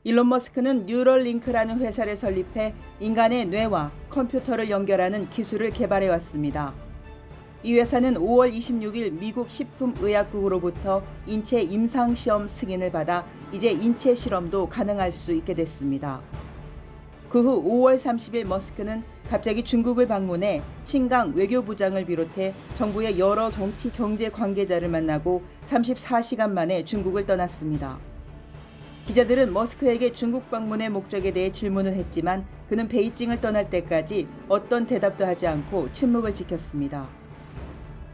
일론 머스크는 뉴럴링크라는 회사를 설립해 인간의 뇌와 컴퓨터를 연결하는 기술을 개발해 왔습니다. 이 회사는 5월 26일 미국 식품의약국으로부터 인체 임상시험 승인을 받아 이제 인체 실험도 가능할 수 있게 됐습니다. 그 후 5월 30일 머스크는 갑자기 중국을 방문해 신강 외교부장을 비롯해 정부의 여러 정치 경제 관계자를 만나고 34시간 만에 중국을 떠났습니다. 기자들은 머스크에게 중국 방문의 목적에 대해 질문을 했지만 그는 베이징을 떠날 때까지 어떤 대답도 하지 않고 침묵을 지켰습니다.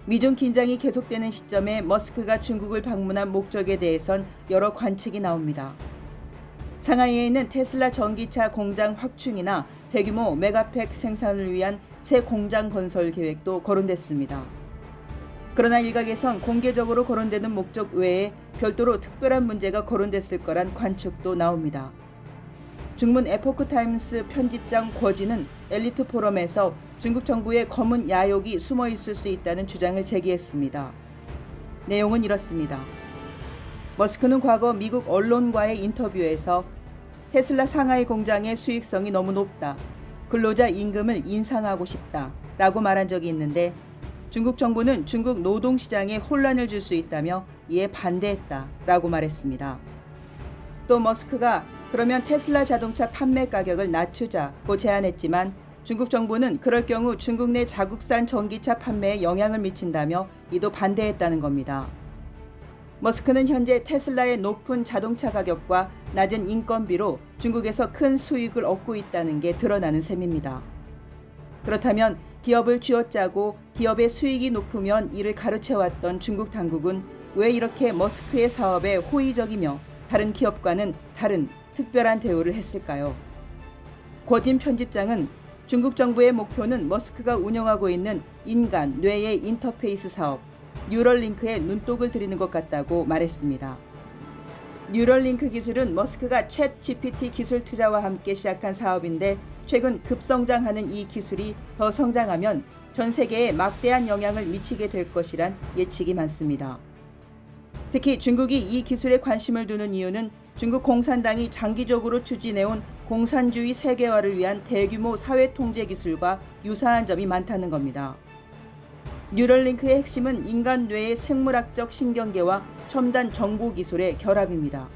미중 긴장이 계속되는 시점에 머스크가 중국을 방문한 목적에 대해선 여러 관측이 나옵니다. 상하이에 있는 테슬라 전기차 공장 확충이나 대규모 메가팩 생산을 위한 새 공장 건설 계획도 거론됐습니다. 그러나 일각에선 공개적으로 거론되는 목적 외에 별도로 특별한 문제가 거론됐을 거란 관측도 나옵니다. 중문 에포크타임스 편집장 궈지는 엘리트 포럼에서 중국 정부의 검은 야욕이 숨어 있을 수 있다는 주장을 제기했습니다. 내용은 이렇습니다. 머스크는 과거 미국 언론과의 인터뷰에서 테슬라 상하이 공장의 수익성이 너무 높다. 근로자 임금을 인상하고 싶다. 라고 말한 적이 있는데 중국 정부는 중국 노동시장에 혼란을 줄 수 있다며 이에 반대했다. 라고 말했습니다. 또 머스크가 그러면 테슬라 자동차 판매 가격을 낮추자고 제안했지만 중국 정부는 그럴 경우 중국 내 자국산 전기차 판매에 영향을 미친다며 이도 반대했다는 겁니다. 머스크는 현재 테슬라의 높은 자동차 가격과 낮은 인건비로 중국에서 큰 수익을 얻고 있다는 게 드러나는 셈입니다. 그렇다면 기업을 쥐어짜고 기업의 수익이 높으면 이를 가르쳐왔던 중국 당국은 왜 이렇게 머스크의 사업에 호의적이며 다른 기업과는 다른 특별한 대우를 했을까요? 궈진 편집장은 중국 정부의 목표는 머스크가 운영하고 있는 인간 뇌의 인터페이스 사업 뉴럴링크에 눈독을 들이는 것 같다고 말했습니다. 뉴럴링크 기술은 머스크가 챗 GPT 기술 투자와 함께 시작한 사업인데 최근 급성장하는 이 기술이 더 성장하면 전 세계에 막대한 영향을 미치게 될 것이란 예측이 많습니다. 특히 중국이 이 기술에 관심을 두는 이유는 중국 공산당이 장기적으로 추진해온 공산주의 세계화를 위한 대규모 사회통제 기술과 유사한 점이 많다는 겁니다. 뉴럴링크의 핵심은 인간 뇌의 생물학적 신경계와 첨단 정보 기술의 결합입니다.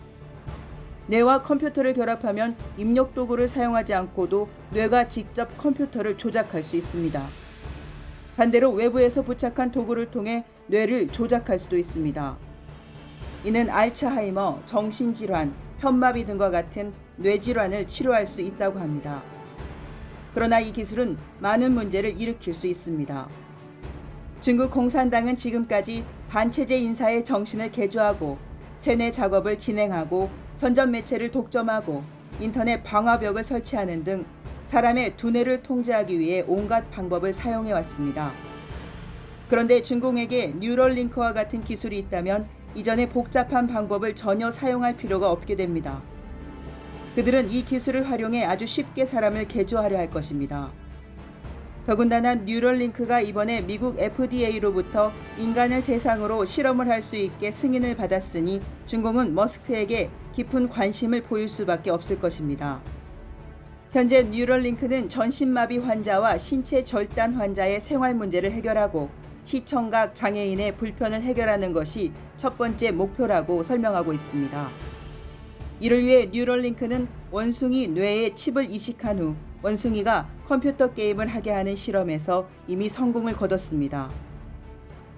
뇌와 컴퓨터를 결합하면 입력 도구를 사용하지 않고도 뇌가 직접 컴퓨터를 조작할 수 있습니다. 반대로 외부에서 부착한 도구를 통해 뇌를 조작할 수도 있습니다. 이는 알츠하이머, 정신질환, 편마비 등과 같은 뇌질환을 치료할 수 있다고 합니다. 그러나 이 기술은 많은 문제를 일으킬 수 있습니다. 중국 공산당은 지금까지 반체제 인사의 정신을 개조하고 세뇌 작업을 진행하고 선전 매체를 독점하고 인터넷 방화벽을 설치하는 등 사람의 두뇌를 통제하기 위해 온갖 방법을 사용해 왔습니다. 그런데 중공에게 뉴럴링크와 같은 기술이 있다면 이전의 복잡한 방법을 전혀 사용할 필요가 없게 됩니다. 그들은 이 기술을 활용해 아주 쉽게 사람을 개조하려 할 것입니다. 더군다나 뉴럴링크가 이번에 미국 FDA로부터 인간을 대상으로 실험을 할 수 있게 승인을 받았으니 중공은 머스크에게 깊은 관심을 보일 수밖에 없을 것입니다. 현재 뉴럴링크는 전신마비 환자와 신체 절단 환자의 생활 문제를 해결하고 시청각 장애인의 불편을 해결하는 것이 첫 번째 목표라고 설명하고 있습니다. 이를 위해 뉴럴링크는 원숭이 뇌에 칩을 이식한 후 원숭이가 컴퓨터 게임을 하게 하는 실험에서 이미 성공을 거뒀습니다.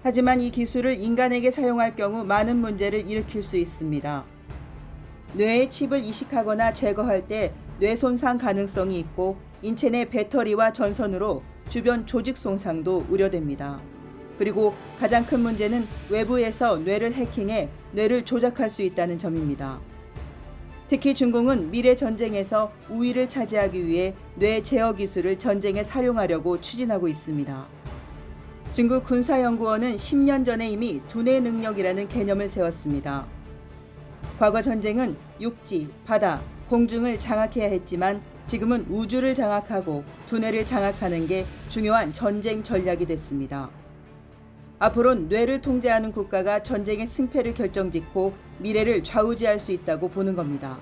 하지만 이 기술을 인간에게 사용할 경우 많은 문제를 일으킬 수 있습니다. 뇌에 칩을 이식하거나 제거할 때 뇌 손상 가능성이 있고 인체 내 배터리와 전선으로 주변 조직 손상도 우려됩니다. 그리고 가장 큰 문제는 외부에서 뇌를 해킹해 뇌를 조작할 수 있다는 점입니다. 특히 중공은 미래 전쟁에서 우위를 차지하기 위해 뇌 제어 기술을 전쟁에 사용하려고 추진하고 있습니다. 중국 군사연구원은 10년 전에 이미 두뇌 능력이라는 개념을 세웠습니다. 과거 전쟁은 육지, 바다, 공중을 장악해야 했지만 지금은 우주를 장악하고 두뇌를 장악하는 게 중요한 전쟁 전략이 됐습니다. 앞으로는 뇌를 통제하는 국가가 전쟁의 승패를 결정짓고 미래를 좌우지할 수 있다고 보는 겁니다.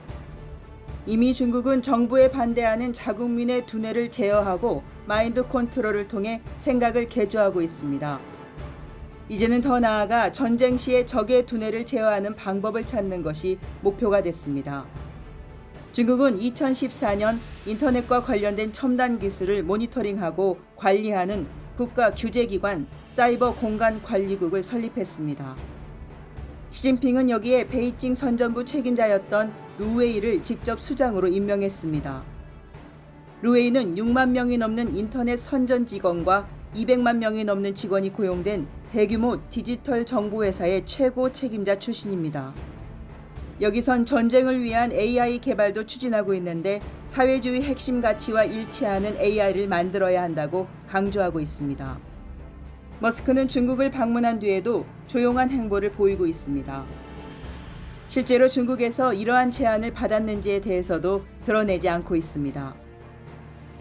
이미 중국은 정부에 반대하는 자국민의 두뇌를 제어하고 마인드 컨트롤을 통해 생각을 개조하고 있습니다. 이제는 더 나아가 전쟁 시에 적의 두뇌를 제어하는 방법을 찾는 것이 목표가 됐습니다. 중국은 2014년 인터넷과 관련된 첨단 기술을 모니터링하고 관리하는 국가규제기관 사이버 공간관리국을 설립했습니다. 시진핑은 여기에 베이징 선전부 책임자였던 루웨이를 직접 수장으로 임명했습니다. 루웨이는 6만 명이 넘는 인터넷 선전 직원과 200만 명이 넘는 직원이 고용된 대규모 디지털 정보회사의 최고 책임자 출신입니다. 여기선 전쟁을 위한 AI 개발도 추진하고 있는데 사회주의 핵심 가치와 일치하는 AI를 만들어야 한다고 강조하고 있습니다. 머스크는 중국을 방문한 뒤에도 조용한 행보를 보이고 있습니다. 실제로 중국에서 이러한 제안을 받았는지에 대해서도 드러내지 않고 있습니다.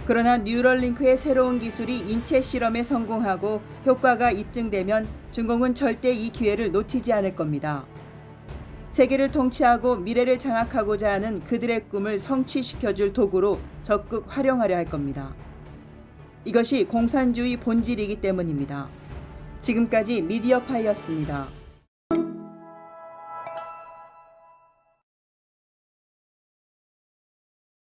그러나 뉴럴링크의 새로운 기술이 인체 실험에 성공하고 효과가 입증되면 중공은 절대 이 기회를 놓치지 않을 겁니다. 세계를 통치하고 미래를 장악하고자 하는 그들의 꿈을 성취시켜줄 도구로 적극 활용하려 할 겁니다. 이것이 공산주의 본질이기 때문입니다. 지금까지 미디어파이였습니다.